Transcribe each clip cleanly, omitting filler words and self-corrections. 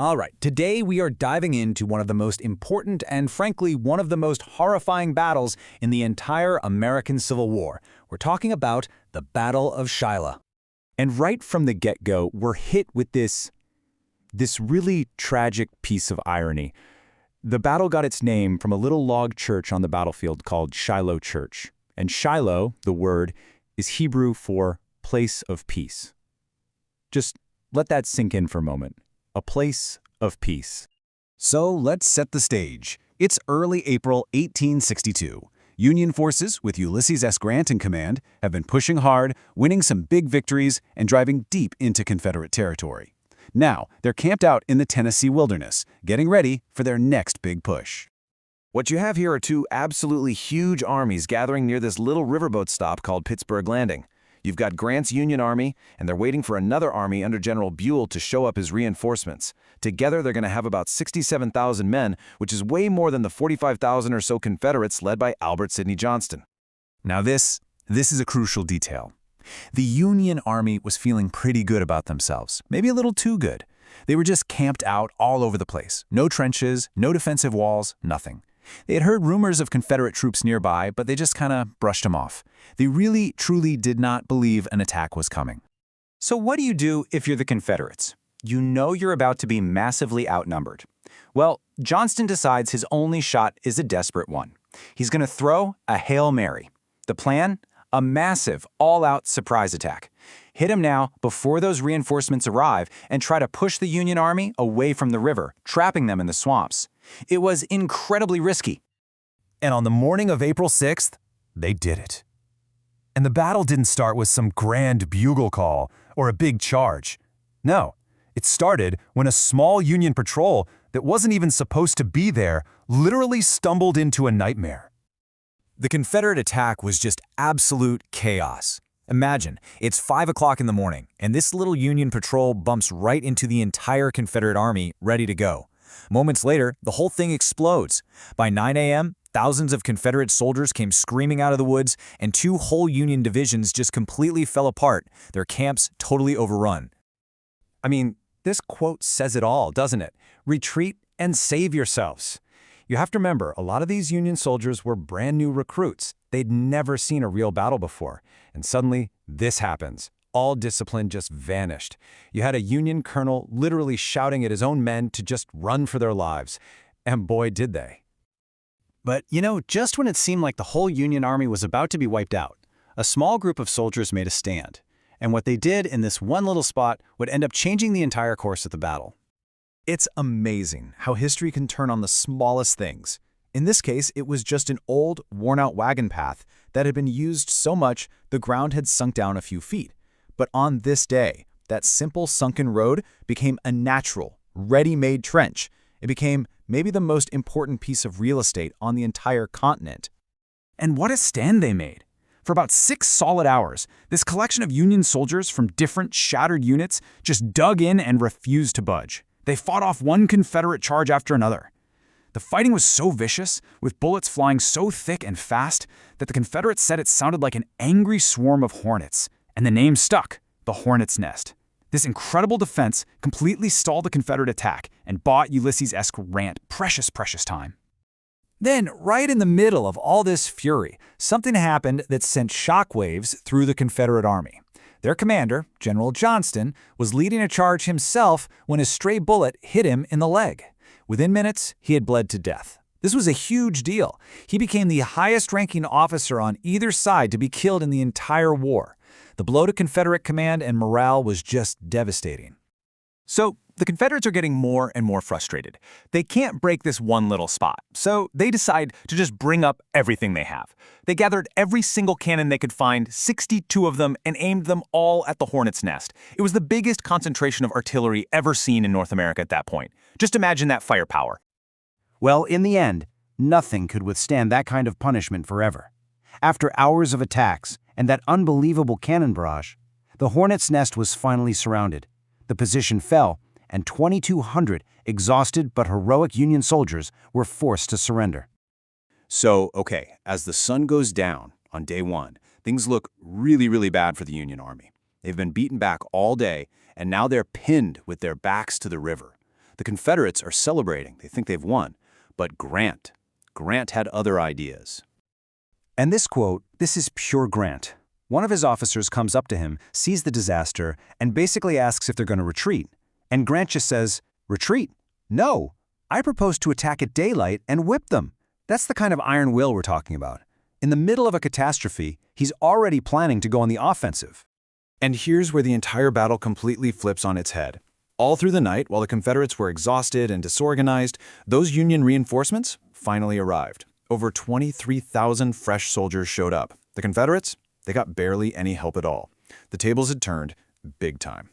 All right, today we are diving into one of the most important and frankly one of the most horrifying battles in the entire American Civil War. We're talking about the Battle of Shiloh. And right from the get-go, we're hit with this really tragic piece of irony. The battle got its name from a little log church on the battlefield called Shiloh Church. And Shiloh, the word, is Hebrew for place of peace. Just let that sink in for a moment. A place of peace. So let's set the stage. It's early April 1862. Union forces, with Ulysses S. Grant in command, have been pushing hard, winning some big victories, and driving deep into Confederate territory. Now, they're camped out in the Tennessee wilderness, getting ready for their next big push. What you have here are two absolutely huge armies gathering near this little riverboat stop called Pittsburgh Landing. You've got Grant's Union Army, and they're waiting for another army under General Buell to show up as reinforcements. Together, they're going to have about 67,000 men, which is way more than the 45,000 or so Confederates led by Albert Sidney Johnston. Now this is a crucial detail. The Union Army was feeling pretty good about themselves, maybe a little too good. They were just camped out all over the place. No trenches, no defensive walls, nothing. They had heard rumors of Confederate troops nearby, but they just kind of brushed them off. They really, truly did not believe an attack was coming. So what do you do if you're the Confederates? You know you're about to be massively outnumbered. Well, Johnston decides his only shot is a desperate one. He's going to throw a Hail Mary. The plan? A massive, all-out surprise attack. Hit him now before those reinforcements arrive and try to push the Union Army away from the river, trapping them in the swamps. It was incredibly risky. And on the morning of April 6th, they did it. And the battle didn't start with some grand bugle call or a big charge. No, it started when a small Union patrol that wasn't even supposed to be there literally stumbled into a nightmare. The Confederate attack was just absolute chaos. Imagine, it's 5 o'clock in the morning, and this little Union patrol bumps right into the entire Confederate army ready to go. Moments later, the whole thing explodes. By 9 a.m., thousands of Confederate soldiers came screaming out of the woods, and 2 whole Union divisions just completely fell apart, their camps totally overrun. I mean, this quote says it all, doesn't it? Retreat and save yourselves. You have to remember, a lot of these Union soldiers were brand new recruits. They'd never seen a real battle before. And suddenly, this happens. All discipline just vanished. You had a Union colonel literally shouting at his own men to just run for their lives. And boy, did they. But, just when it seemed like the whole Union Army was about to be wiped out, a small group of soldiers made a stand. And what they did in this one little spot would end up changing the entire course of the battle. It's amazing how history can turn on the smallest things. In this case, it was just an old, worn-out wagon path that had been used so much the ground had sunk down a few feet. But on this day, that simple sunken road became a natural, ready-made trench. It became maybe the most important piece of real estate on the entire continent. And what a stand they made! For about 6 solid hours, this collection of Union soldiers from different shattered units just dug in and refused to budge. They fought off one Confederate charge after another. The fighting was so vicious, with bullets flying so thick and fast, that the Confederates said it sounded like an angry swarm of hornets, and the name stuck, the Hornet's Nest. This incredible defense completely stalled the Confederate attack and bought Ulysses S. Grant precious time. Then, right in the middle of all this fury, something happened that sent shockwaves through the Confederate Army. Their commander, General Johnston, was leading a charge himself when a stray bullet hit him in the leg. Within minutes, he had bled to death. This was a huge deal. He became the highest-ranking officer on either side to be killed in the entire war. The blow to Confederate command and morale was just devastating. So, the Confederates are getting more and more frustrated. They can't break this one little spot, so they decide to just bring up everything they have. They gathered every single cannon they could find, 62 of them, and aimed them all at the Hornet's Nest. It was the biggest concentration of artillery ever seen in North America at that point. Just imagine that firepower. Well, in the end, nothing could withstand that kind of punishment forever. After hours of attacks and that unbelievable cannon barrage, the Hornet's Nest was finally surrounded. The position fell, and 2,200 exhausted but heroic Union soldiers were forced to surrender. So, okay, as the sun goes down on day 1, things look really bad for the Union Army. They've been beaten back all day, and now they're pinned with their backs to the river. The Confederates are celebrating. They think they've won. But Grant had other ideas. And this quote, this is pure Grant. One of his officers comes up to him, sees the disaster, and basically asks if they're going to retreat. And Grant just says, "Retreat? No. I propose to attack at daylight and whip them." That's the kind of iron will we're talking about. In the middle of a catastrophe, he's already planning to go on the offensive. And here's where the entire battle completely flips on its head. All through the night, while the Confederates were exhausted and disorganized, those Union reinforcements finally arrived. Over 23,000 fresh soldiers showed up. The Confederates, they got barely any help at all. The tables had turned big time.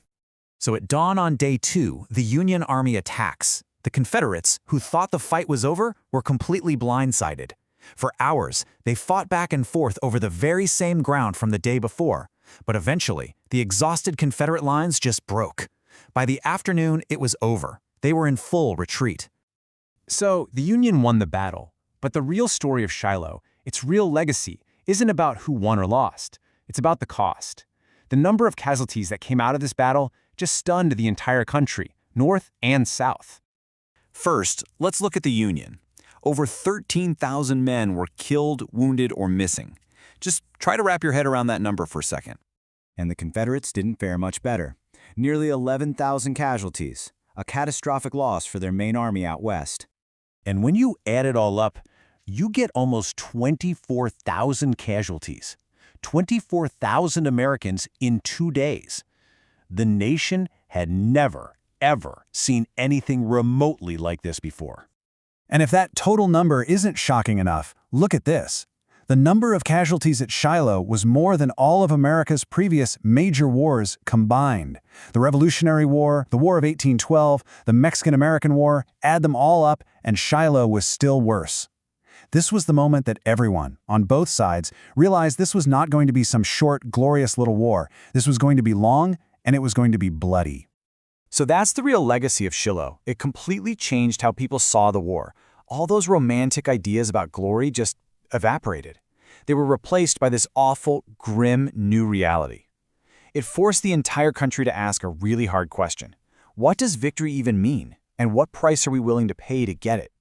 So at dawn on day 2, the Union Army attacks. The Confederates, who thought the fight was over, were completely blindsided. For hours, they fought back and forth over the very same ground from the day before. But eventually, the exhausted Confederate lines just broke. By the afternoon, it was over. They were in full retreat. So the Union won the battle, but the real story of Shiloh, its real legacy, isn't about who won or lost. It's about the cost. The number of casualties that came out of this battle just stunned the entire country, North and South. First, let's look at the Union. Over 13,000 men were killed, wounded, or missing. Just try to wrap your head around that number for a second. And the Confederates didn't fare much better. Nearly 11,000 casualties, a catastrophic loss for their main army out west. And when you add it all up, you get almost 24,000 casualties. 24,000 Americans in 2 days. The nation had never, ever seen anything remotely like this before. And if that total number isn't shocking enough, look at this. The number of casualties at Shiloh was more than all of America's previous major wars combined. The Revolutionary War, the War of 1812, the Mexican-American War, add them all up, and Shiloh was still worse. This was the moment that everyone, on both sides, realized this was not going to be some short, glorious little war. This was going to be long, and it was going to be bloody. So that's the real legacy of Shiloh. It completely changed how people saw the war. All those romantic ideas about glory just evaporated. They were replaced by this awful, grim new reality. It forced the entire country to ask a really hard question. What does victory even mean? And what price are we willing to pay to get it?